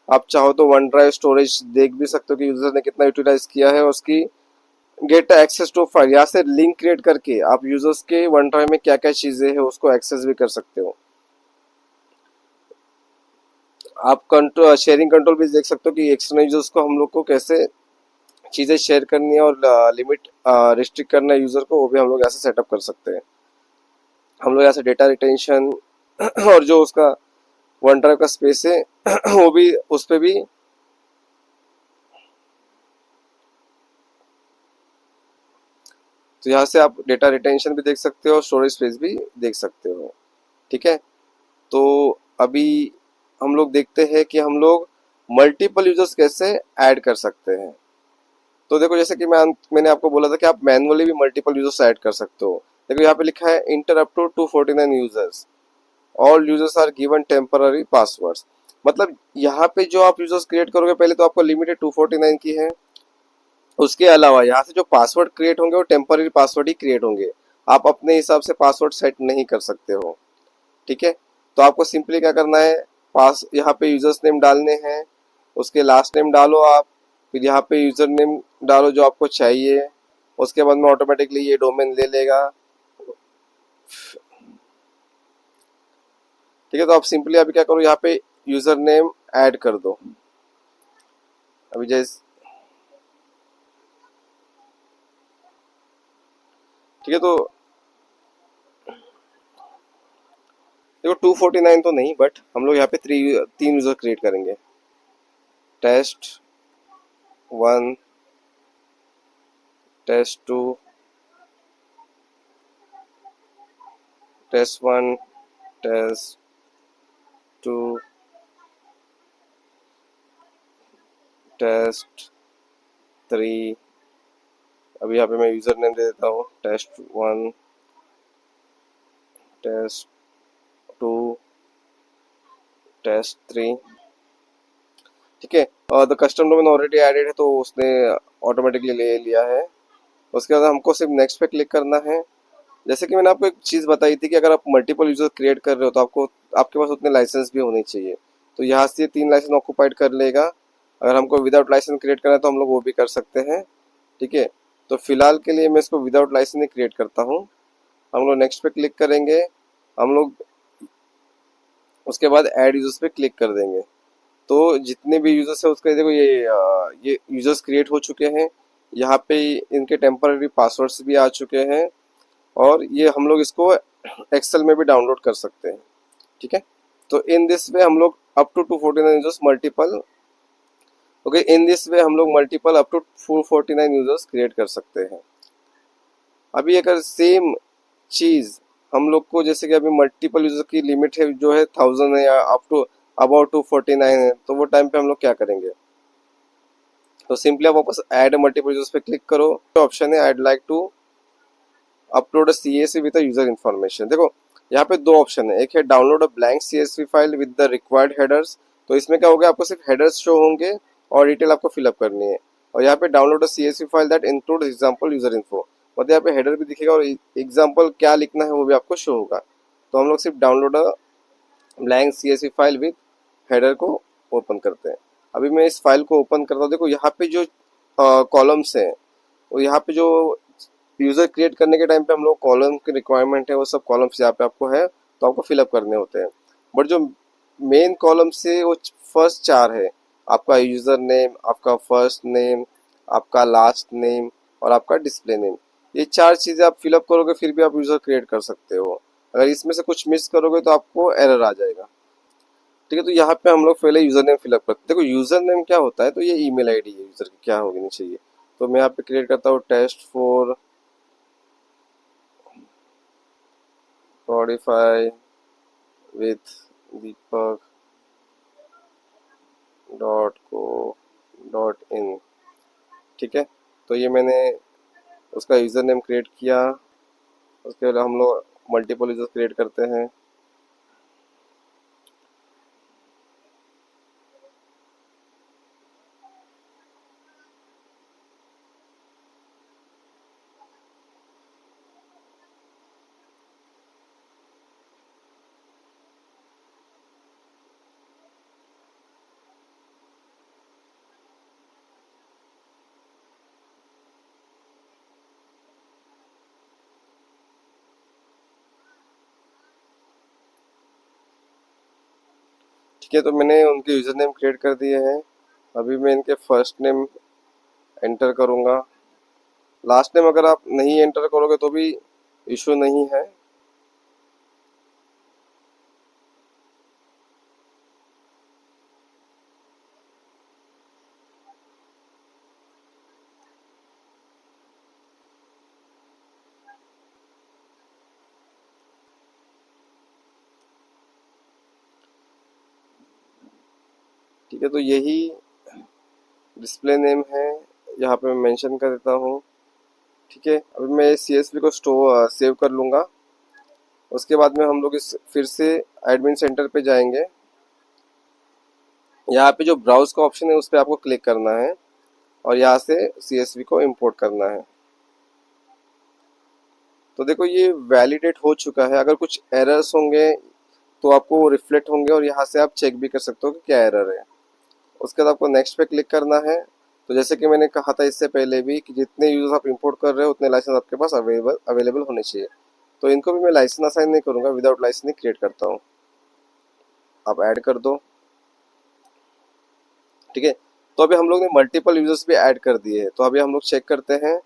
A: आप चाहो तो वन ड्राइव स्टोरेज देख भी सकते हो कि यूजर ने कितना यूटिलाइज किया है। उसकी गेट एक्सेस टू फाइल यहाँ से लिंक क्रिएट करके आप यूजर्स के वन ड्राइव में क्या क्या चीजें हैं उसको एक्सेस भी कर सकते हो। आप कंट्रोल शेयरिंग कंट्रोल भी देख सकते हो कि एक्सटर्नल यूजर्स को हम लोग को कैसे चीजें शेयर करनी है और लिमिट रिस्ट्रिक्ट करना है यूजर को, वो भी हम लोग ऐसे सेटअप कर सकते हैं। हम लोग ऐसे डेटा रिटेंशन और जो उसका वन ड्राइव का स्पेस है वो भी उस पर भी तो यहाँ से आप डेटा रिटेंशन भी देख सकते हो, स्टोरेज स्पेस भी देख सकते हो। ठीक है, तो अभी हम लोग देखते हैं कि हम लोग मल्टीपल यूजर्स कैसे ऐड कर सकते हैं। तो देखो जैसे कि मैंने आपको बोला था कि आप मैनुअली भी मल्टीपल यूजर्स ऐड कर सकते हो। देखो यहाँ पे लिखा है enter up to 249 users, all users are given temporary passwords. मतलब यहाँ पे जो आप यूजर्स क्रिएट करोगे पहले तो आपको लिमिटेड 249 की है। उसके अलावा यहाँ से जो पासवर्ड क्रिएट होंगे वो टेम्पररी पासवर्ड ही क्रिएट होंगे, आप अपने हिसाब से पासवर्ड सेट नहीं कर सकते हो। ठीक है, तो आपको सिंपली क्या करना है, पास यहाँ पे यूजर्स नेम डालने हैं, उसके लास्ट नेम डालो आप, फिर यहाँ पे यूजर नेम डालो जो आपको चाहिए, उसके बाद में ऑटोमेटिकली ये डोमेन ले लेगा। ठीक है, तो आप सिंपली अभी क्या करो, यहाँ पे यूजर नेम ऐड कर दो। अभी जैसे ठीक है, तो देखो 249 तो नहीं, बट हम लोग यहाँ पे तीन यूजर क्रिएट करेंगे। Test 1, test 2, test 1, test 2, test 3। अभी यहाँ पे मैं यूजर नेम दे देता हूँ टेस्ट 1, टेस्ट 2, टेस्ट 3। ठीक है, और the custom domain already added है तो उसने ऑटोमेटिकली ले लिया है। उसके बाद हमको सिर्फ नेक्स्ट पे क्लिक करना है। जैसे कि मैंने आपको एक चीज़ बताई थी कि अगर आप मल्टीपल यूजर क्रिएट कर रहे हो तो आपके पास उतने लाइसेंस भी होने चाहिए। तो यहाँ से 3 लाइसेंस ऑक्यूपाइड कर लेगा। अगर हमको विदाउट लाइसेंस क्रिएट करना है तो हम लोग वो भी कर सकते हैं। ठीक है, तो फिलहाल के लिए मैं इसको विदाउट लाइसेंस ही क्रिएट करता हूँ। हम लोग नेक्स्ट पे क्लिक करेंगे, हम लोग उसके बाद ऐड यूजर्स पे क्लिक कर देंगे। तो जितने भी यूजर्स है उसका देखो ये यूजर्स क्रिएट हो चुके हैं। यहाँ पे इनके टेम्पररी पासवर्ड्स भी आ चुके हैं, और ये हम लोग इसको एक्सेल में भी डाउनलोड कर सकते हैं। ठीक है, तो इन दिस वे हम लोग up to 249 users multiple okay in this way हम लोग multiple up to 449 users create कर सकते हैं। अभी अगर सेम चीज हम लोग को, जैसे कि अभी मल्टीपल यूजर की लिमिट है जो है 1000 है या अप टू अबाउट 249 है, तो वो टाइम पे हम लोग क्या करेंगे, तो सिंपली आप वापस ऐड मल्टीपल यूजर्स पे क्लिक करो। ऑप्शन है I'd like to upload CSV with user information. देखो यहाँ पे दो ऑप्शन है, एक है download a blank CSV file with the required headers. तो इसमें क्या होगा, आपको सिर्फ हेडर्स शो होंगे और डिटेल आपको फिलअप करनी है। और यहाँ पे download a CSV file that include example user info, मतलब यहाँ पे हेडर भी दिखेगा और एग्जाम्पल क्या लिखना है वो भी आपको शो होगा। तो हम लोग सिर्फ download a blank CSV file with header को ओपन करते हैं। अभी मैं इस फाइल को ओपन करता हूँ। देखो यहाँ पे जो कॉलम्स हैं, वो यहाँ पे जो यूजर क्रिएट करने के टाइम पे हम लोग कॉलम की रिक्वायरमेंट है वो सब कॉलम्स यहाँ पे आपको है, तो आपको फिलअप करने होते हैं। बट जो मेन कॉलम से वो फर्स्ट 4 है, आपका यूजर नेम, आपका फर्स्ट नेम, आपका लास्ट नेम और आपका डिस्प्ले नेम, ये 4 चीज़ें आप फिलअप करोगे फिर भी आप यूजर क्रिएट कर सकते हो। अगर इसमें से कुछ मिस करोगे तो आपको एरर आ जाएगा। ठीक है, तो यहाँ पे हम लोग पहले यूजर नेम फिलअप करते हैं। देखो यूजर नेम क्या होता है, तो ये ईमेल आईडी है यूजर की, क्या होनी चाहिए। तो मैं यहाँ पे क्रिएट करता हूँ टेस्ट4 with deepak.co.in। ठीक है, तो ये मैंने उसका यूज़र नेम क्रिएट किया। उसके बाद हम लोग मल्टीपल यूज़र क्रिएट करते हैं। ठीक है, तो मैंने उनके यूज़र नेम क्रिएट कर दिए हैं। अभी मैं इनके फर्स्ट नेम एंटर करूँगा। लास्ट नेम अगर आप नहीं एंटर करोगे तो भी इशू नहीं है। ठीक है, तो यही डिस्प्ले नेम है, यहाँ पे मैं मेंशन कर देता हूँ। ठीक है, अभी मैं CSV को सेव कर लूँगा। उसके बाद में हम लोग इस फिर से एडमिन सेंटर पे जाएंगे। यहाँ पे जो ब्राउज का ऑप्शन है उस पर आपको क्लिक करना है और यहाँ से CSV को इंपोर्ट करना है। तो देखो ये वैलिडेट हो चुका है। अगर कुछ एरर्स होंगे तो आपको वो रिफ्लेक्ट होंगे और यहाँ से आप चेक भी कर सकते हो कि क्या एरर है। उसके बाद आपको नेक्स्ट पे क्लिक करना है। तो जैसे कि मैंने कहा था इससे पहले भी कि जितने यूजर्स आप इंपोर्ट कर रहे हो उतने लाइसेंस आपके पास अवेलेबल होने चाहिए। तो इनको भी मैं लाइसेंस असाइन नहीं करूँगा, विदाउट लाइसेंस नहीं क्रिएट करता हूँ। आप ऐड कर दो, ठीक है। तो अभी हम लोग ने मल्टीपल यूजर्स भी ऐड कर दिए हैं। तो अभी हम लोग चेक करते हैं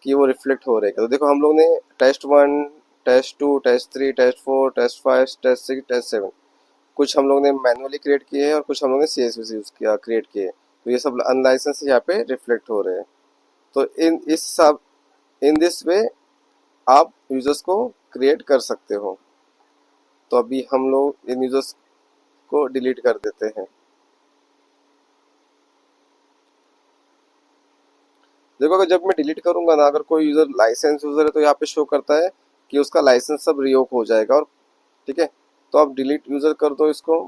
A: कि वो रिफ्लेक्ट हो रहे हैं। तो देखो हम लोग ने test 1, test 2, test 3, test 4, test 5, test 6, test 7 कुछ हम लोग ने मैनुअली क्रिएट किए हैं और कुछ हम लोग ने CSV यूज किया क्रिएट किए। तो ये सब अनलाइसेंस यहाँ पे रिफ्लेक्ट हो रहे हैं। तो इन दिस वे आप यूजर्स को क्रिएट कर सकते हो। तो अभी हम लोग इन यूजर्स को डिलीट कर देते हैं। देखो अगर जब मैं डिलीट करूंगा ना, अगर कोई यूजर लाइसेंस यूजर है तो यहाँ पे शो करता है कि उसका लाइसेंस सब रिवोक हो जाएगा। और ठीक है, तो आप डिलीट यूजर कर दो इसको।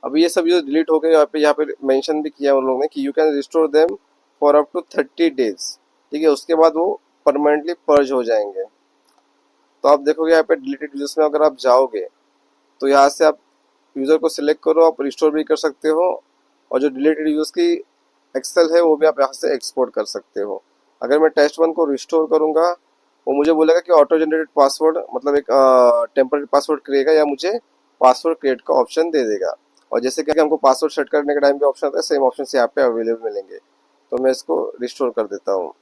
A: अभी ये सब यूजर डिलीट हो गए। यहाँ पे मेंशन भी किया उन लोगों ने कि you can restore them for up to 30 days. ठीक है, उसके बाद वो परमानेंटली पर्ज हो जाएंगे। तो आप देखोगे यहाँ पे डिलीटेड यूजर्स में अगर आप जाओगे तो यहाँ से आप यूजर को सिलेक्ट करो, आप रिस्टोर भी कर सकते हो। और जो डिलीटेड यूजर्स की एक्सेल है वो भी आप यहाँ से एक्सपोर्ट कर सकते हो। अगर मैं टेस्ट 1 को रिस्टोर करूँगा, वो मुझे बोलेगा कि ऑटो जनरेटेड पासवर्ड, मतलब एक टेम्पररी पासवर्ड करेगा या मुझे पासवर्ड क्रिएट का ऑप्शन दे देगा। और जैसे कि हमको पासवर्ड सेट करने के टाइम भी ऑप्शन आता है, सेम ऑप्शन यहाँ पे अवेलेबल मिलेंगे। तो मैं इसको रिस्टोर कर देता हूँ।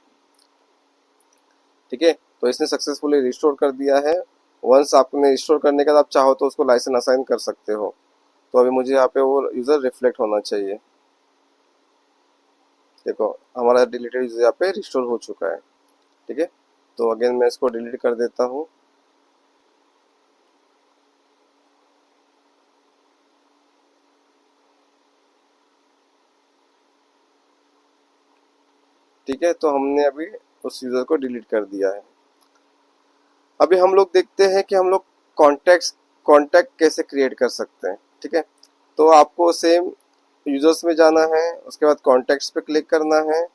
A: ठीक है, तो इसने सक्सेसफुली रिस्टोर कर दिया है। वंस आपने रिस्टोर करने के बाद आप चाहो तो उसको लाइसेंस असाइन कर सकते हो। तो अभी मुझे यहाँ पे वो यूज़र रिफ्लेक्ट होना चाहिए। देखो हमारा डिलीटेड यूज़र यहाँ पे रिस्टोर हो चुका है। ठीक है, तो अगेन मैं इसको डिलीट कर देता हूँ। ठीक है, तो हमने अभी उस यूज़र को डिलीट कर दिया है। अभी हम लोग देखते हैं कि हम लोग कॉन्टैक्ट कैसे क्रिएट कर सकते हैं। ठीक है, तो आपको सेम यूजर्स में जाना है, उसके बाद कॉन्टैक्ट्स पे क्लिक करना है।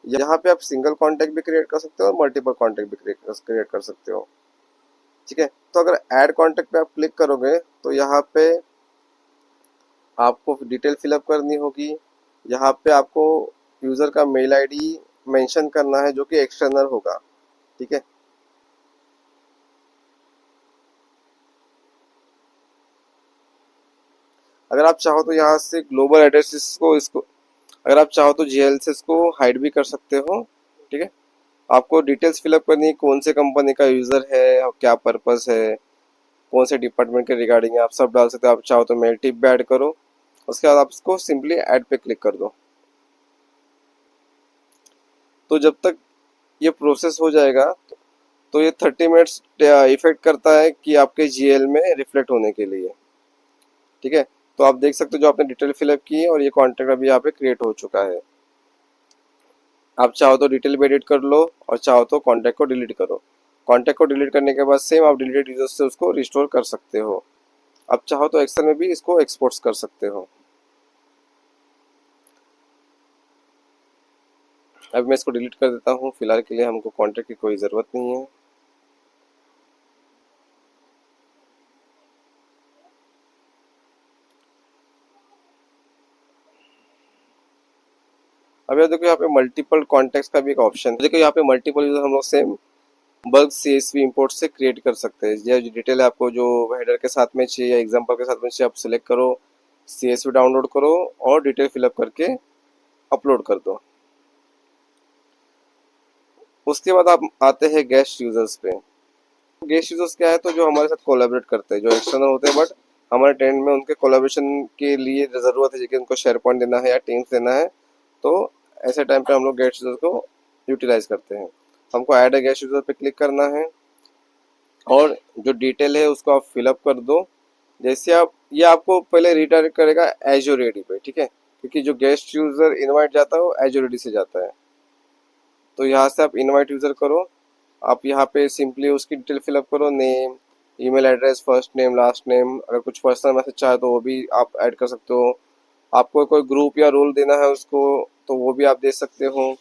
A: यहाँ पे आप सिंगल कॉन्टैक्ट भी क्रिएट कर सकते हो और मल्टीपल कॉन्टैक्ट भी क्रिएट कर सकते हो। ठीक है, तो अगर ऐड कॉन्टैक्ट पे आप क्लिक करोगे तो यहाँ पे आपको डिटेल फिलअप करनी होगी। यहाँ पे आपको यूज़र का मेल आईडी मेंशन करना है जो कि एक्सटर्नल होगा। ठीक है, अगर आप चाहो तो यहाँ से ग्लोबल एड्रेसेस को इसको अगर आप चाहो तो GLS को हाइड भी कर सकते हो। ठीक है, आपको डिटेल्स फिलअप करनी है, कौन से कंपनी का यूज़र है और क्या पर्पस है, कौन से डिपार्टमेंट के रिगार्डिंग है, आप सब डाल सकते हो। आप चाहो तो मेल टिप भी ऐड करो। उसके बाद आप इसको सिंपली ऐड पे क्लिक कर दो। तो जब तक ये प्रोसेस हो जाएगा तो ये 30 मिनट्स इफेक्ट करता है कि आपके GL में रिफ्लेक्ट होने के लिए। ठीक है, तो आप देख सकते हो जो आपने डिटेल फिलअप की है और ये कॉन्टैक्ट अभी यहाँ पे क्रिएट हो चुका है। आप चाहो तो डिटेल भी एडिट कर लो और चाहो तो कॉन्टैक्ट को डिलीट करो। कॉन्टैक्ट को डिलीट करने के बाद सेम आप डिलीटेड यूजर से उसको रिस्टोर कर सकते हो। आप चाहो तो एक्सेल में भी इसको एक्सपोर्ट्स कर सकते हो। अब मैं इसको डिलीट कर देता हूँ, फिलहाल के लिए हमको कॉन्टैक्ट की कोई ज़रूरत नहीं है। अब यार देखो यहाँ पे मल्टीपल कॉन्टैक्ट्स का भी एक ऑप्शन है। देखो यहाँ पे मल्टीपल यूजर हम लोग सेम बल्क CSV इंपोर्ट से क्रिएट कर सकते हैं। यह जो डिटेल है आपको जो हेडर के साथ में चाहिए या एग्जाम्पल के साथ में चाहिए, आप सिलेक्ट करो, CSV डाउनलोड करो और डिटेल फिलअप करके अपलोड कर दो। उसके बाद आप आते हैं गेस्ट यूजर्स पे। गेस्ट यूजर्स क्या है, तो जो हमारे साथ कोलैबोरेट करते हैं, जो एक्सटर्नल होते हैं बट हमारे टेंट में उनके कोलैबोरेशन के लिए ज़रूरत है कि उनको शेयर पॉइंट देना है या टीम्स देना है। तो ऐसे टाइम पे हम लोग गेस्ट यूजर को यूटिलाइज करते हैं। हमको ऐड ए गेस्ट यूजर पे क्लिक करना है और जो डिटेल है उसको आप फिलअप कर दो। जैसे आप ये आपको पहले रिडायरेक्ट करेगा एजो रेडी पे। ठीक है, क्योंकि जो गेस्ट यूजर इनवाइट जाता है वो एजो रेडी से जाता है। तो यहाँ से आप इनवाइट यूजर करो। आप यहाँ पे सिंपली उसकी डिटेल फिलअप करो, name, email address, first name, last name. अगर कुछ पर्सनल मैसेज चाहे तो वो भी आप ऐड कर सकते हो। आपको कोई ग्रुप या रोल देना है उसको तो वो भी आप दे सकते हो।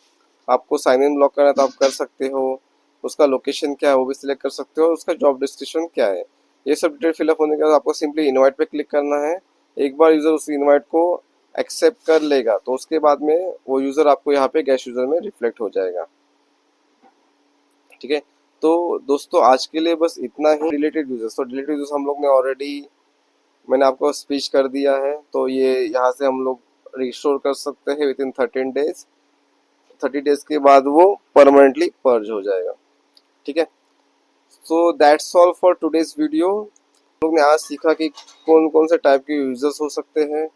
A: आपको साइन इन ब्लॉक करना है तो आप कर सकते हो। उसका लोकेशन क्या है वो भी सिलेक्ट कर सकते हो। उसका जॉब डिस्क्रिप्शन क्या है ये सब डिटेल फिलअप होने के बाद आपको सिंपली इनवाइट पे क्लिक करना है। एक बार यूज़र उस इनवाइट को एक्सेप्ट कर लेगा तो उसके बाद में वो यूज़र आपको यहाँ पे गेस्ट यूज़र में रिफ्लेक्ट हो जाएगा। ठीक है, तो दोस्तों आज के लिए बस इतना ही। रिलेटेड यूजर्स, तो रिलेटेड यूजर्स हम लोग ने ऑलरेडी, मैंने आपको स्पीच कर दिया है, तो ये यहाँ से हम लोग रिस्टोर कर सकते हैं विद इन 13 डेज। 30 डेज के बाद वो परमानेंटली पर्ज हो जाएगा। ठीक है, so that's all for today's video. हम लोग ने आज सीखा कि कौन कौन से टाइप के यूजर्स हो सकते हैं,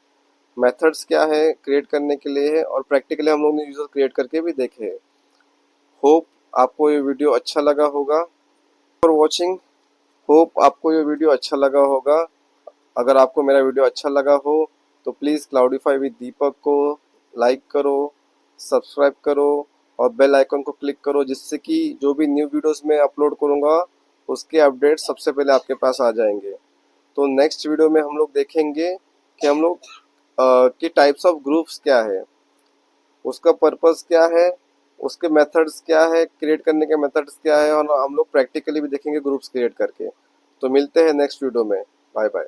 A: मेथड्स क्या है क्रिएट करने के लिए है, और प्रैक्टिकली हम लोग ने यूजर क्रिएट करके भी देखे हैं। होप आपको ये वीडियो अच्छा लगा होगा। फॉर वॉचिंग, होप आपको ये वीडियो अच्छा लगा होगा। अगर आपको मेरा वीडियो अच्छा लगा हो तो प्लीज़ क्लाउडीफाई विद दीपक को लाइक करो, सब्सक्राइब करो और बेल आइकन को क्लिक करो, जिससे कि जो भी न्यू वीडियोस मैं अपलोड करूँगा उसके अपडेट सबसे पहले आपके पास आ जाएंगे। तो नेक्स्ट वीडियो में हम लोग देखेंगे कि हम लोग की टाइप्स ऑफ ग्रुप्स क्या है, उसका पर्पस क्या है, उसके मेथड्स क्या है, क्रिएट करने के मेथड्स क्या है, और हम लोग प्रैक्टिकली भी देखेंगे ग्रुप्स क्रिएट करके। तो मिलते हैं नेक्स्ट वीडियो में। Bye bye.